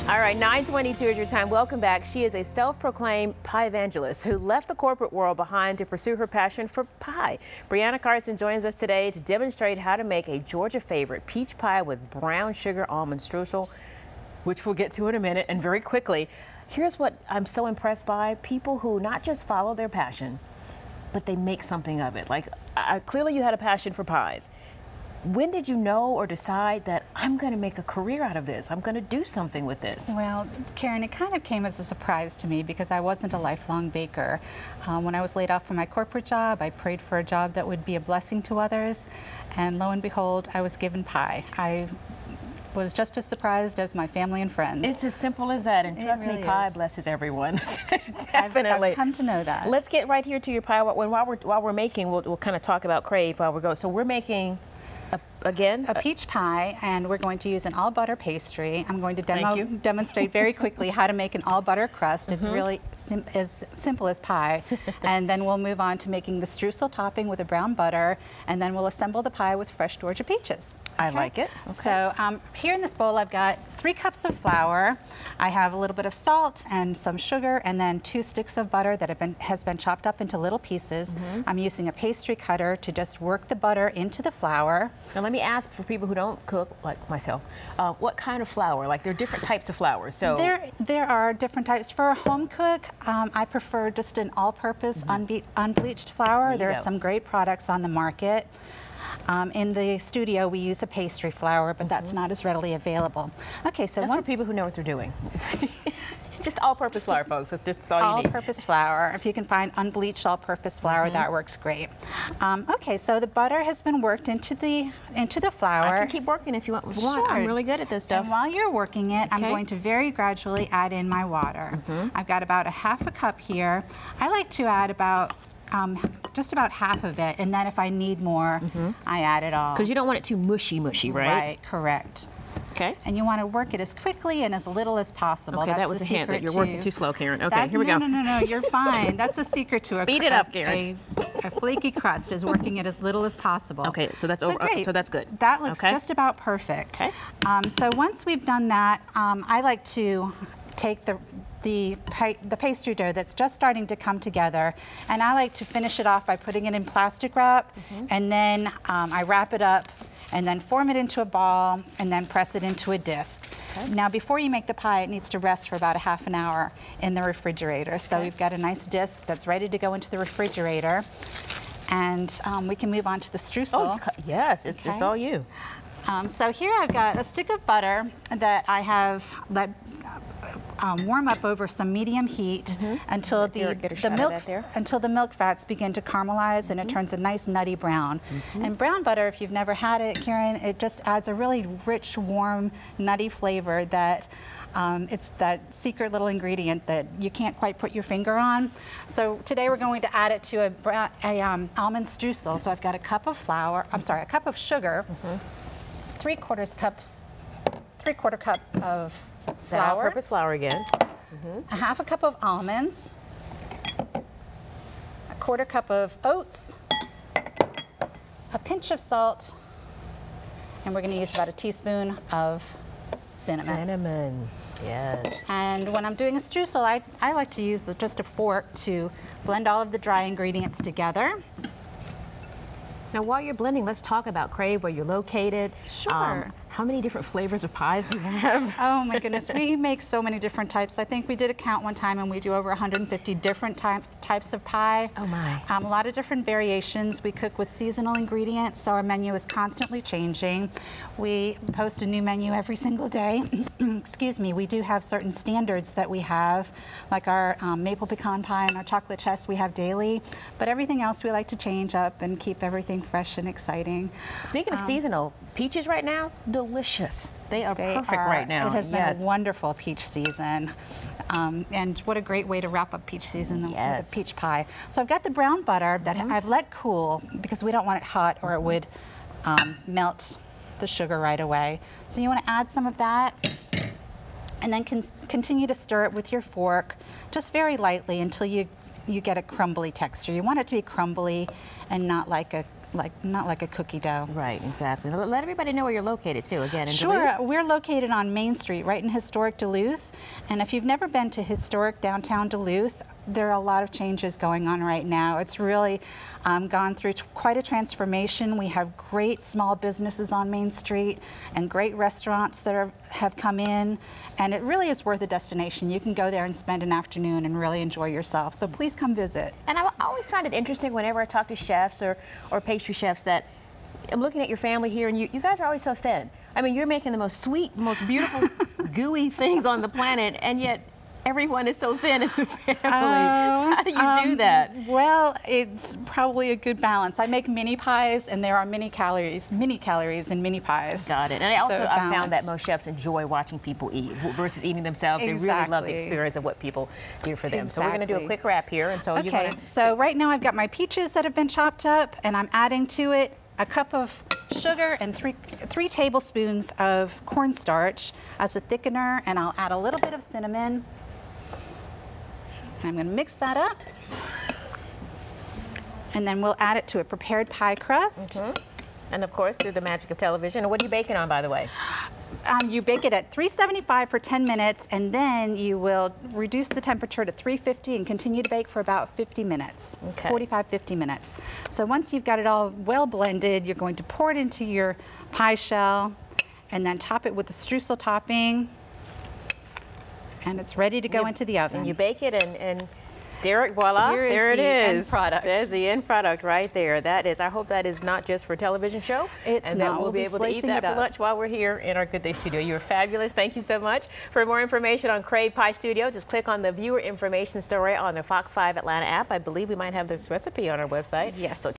All right, 9:22 is your time. Welcome back. She is a self-proclaimed pie evangelist who left the corporate world behind to pursue her passion for pie. Briana Carson joins us today to demonstrate how to make a Georgia favorite, peach pie with brown sugar almond streusel, which we'll get to in a minute. And very quickly, here's what I'm so impressed by: people who not just follow their passion, but they make something of it. Like, clearly you had a passion for pies. When did you know or decide that I'm going to make a career out of this? I'm going to do something with this? Well, Karen, it kind of came as a surprise to me because I wasn't a lifelong baker. When I was laid off from my corporate job, I prayed for a job that would be a blessing to others, and lo and behold, I was given pie. I was just as surprised as my family and friends. It's as simple as that, and trust me, pie blesses everyone. Definitely. I've come to know that. Let's get right here to your pie. While we're making, we'll kind of talk about Crave while we go. So we're making a peach pie, and we're going to use an all butter pastry. I'm going to demonstrate very quickly how to make an all butter crust. It's really as simple as pie. And then we'll move on to making the streusel topping with a brown butter, and then we'll assemble the pie with fresh Georgia peaches. Okay? I like it. Okay. So here in this bowl I've got 3 cups of flour. I have a little bit of salt and some sugar, and then 2 sticks of butter that has been chopped up into little pieces. I'm using a pastry cutter to just work the butter into the flour. Now let me ask, for people who don't cook, like myself, what kind of flour? Like, there are different types of flour. So there are different types. For a home cook, I prefer just an all-purpose unbleached flour. There are some great products on the market. In the studio, we use a pastry flour, but that's not as readily available. Okay, so that's for people who know what they're doing. Just all-purpose flour, folks. That's just all you need. All-purpose flour. If you can find unbleached all-purpose flour, that works great. Okay, so the butter has been worked into the flour. I can keep working if you want. Sure. I'm really good at this stuff. And while you're working it, I'm going to very gradually add in my water. I've got about a half a cup here. I like to add about just about half of it, and then if I need more, I add it all. Because you don't want it too mushy, right? Right, correct. Okay. And you want to work it as quickly and as little as possible. Okay, that's that was the a hint that you're working too slow, Karen. Okay, here we go. No, you're fine. That's a secret to Speed it up, Karen. A flaky crust is working it as little as possible. Okay, so that's so that's good. That looks just about perfect. Okay. So once we've done that, I like to take the pastry dough that's just starting to come together, and I like to finish it off by putting it in plastic wrap, and then I wrap it up and then form it into a ball and then press it into a disc. Okay. Now before you make the pie, it needs to rest for about a half an hour in the refrigerator. So we've got a nice disc that's ready to go into the refrigerator, and we can move on to the streusel. Oh, yes, it's all you. So here I've got a stick of butter that I have let warm up over some medium heat until the milk fats begin to caramelize and it turns a nice nutty brown. And brown butter, if you've never had it, Karen, it just adds a really rich, warm, nutty flavor that it's that secret little ingredient that you can't quite put your finger on. So today we're going to add it to a almond streusel. So I've got a cup of flour, a cup of sugar, 3/4 cup of flour, all-purpose flour again, a half a cup of almonds, 1/4 cup of oats, a pinch of salt, and we're going to use about a teaspoon of cinnamon. Cinnamon, yes. And when I'm doing a streusel, I like to use just a fork to blend all of the dry ingredients together. Now, while you're blending, let's talk about Crave, where you're located. Sure. How many different flavors of pies do you have? Oh my goodness, we make so many different types. I think we did a count one time and we do over 150 different types of pie. Oh my. A lot of different variations. We cook with seasonal ingredients, so our menu is constantly changing. We post a new menu every single day. Excuse me, we do have certain standards that we have, like our maple pecan pie and our chocolate chess we have daily, but everything else we like to change up and keep everything fresh and exciting. Speaking of seasonal, peaches right now, delicious. They are perfect right now. It has been a wonderful peach season. And what a great way to wrap up peach season with a peach pie. So I've got the brown butter that I've let cool because we don't want it hot or it would melt the sugar right away. So you want to add some of that and then continue to stir it with your fork just very lightly until you get a crumbly texture. You want it to be crumbly and not like a not like a cookie dough. Right, exactly. Let everybody know where you're located too, again, in Sure, Duluth. we're located on Main Street, right in historic Duluth. And if you've never been to historic downtown Duluth, there are a lot of changes going on right now. It's really gone through quite a transformation. We have great small businesses on Main Street and great restaurants that have come in, and it really is worth a destination. You can go there and spend an afternoon and really enjoy yourself. So please come visit. And I always find it interesting whenever I talk to chefs or pastry chefs that I'm looking at your family here, and you guys are always so thin. I mean, you're making the most sweet, most beautiful, gooey things on the planet, and yet everyone is so thin in the family. How do you do that? Well, it's probably a good balance. I make mini pies, and there are many calories in mini pies. Got it. And I found that most chefs enjoy watching people eat versus eating themselves. Exactly. They really love the experience of what people do for them. Exactly. So we're going to do a quick wrap here. And so okay. So right now I've got my peaches that have been chopped up, and I'm adding to it a cup of sugar and three tablespoons of cornstarch as a thickener, and I'll add a little bit of cinnamon. I'm going to mix that up, and then we'll add it to a prepared pie crust. And of course, through the magic of television. And what are you baking on, by the way? You bake it at 375 for 10 minutes, and then you will reduce the temperature to 350 and continue to bake for about 50 minutes, 45, 50 minutes. So once you've got it all well blended, you're going to pour it into your pie shell and then top it with the streusel topping. And it's ready to go into the oven. And you bake it, and Derek, voila, there it is. End product. There's the end product right there. That is, I hope that is not just for a television show. It's and not. that we'll be able to eat that for lunch while we're here in our Good Day studio. You are fabulous. Thank you so much. For more information on Crave Pie Studio, just click on the viewer information story on the Fox 5 Atlanta app. I believe we might have this recipe on our website. Yes. So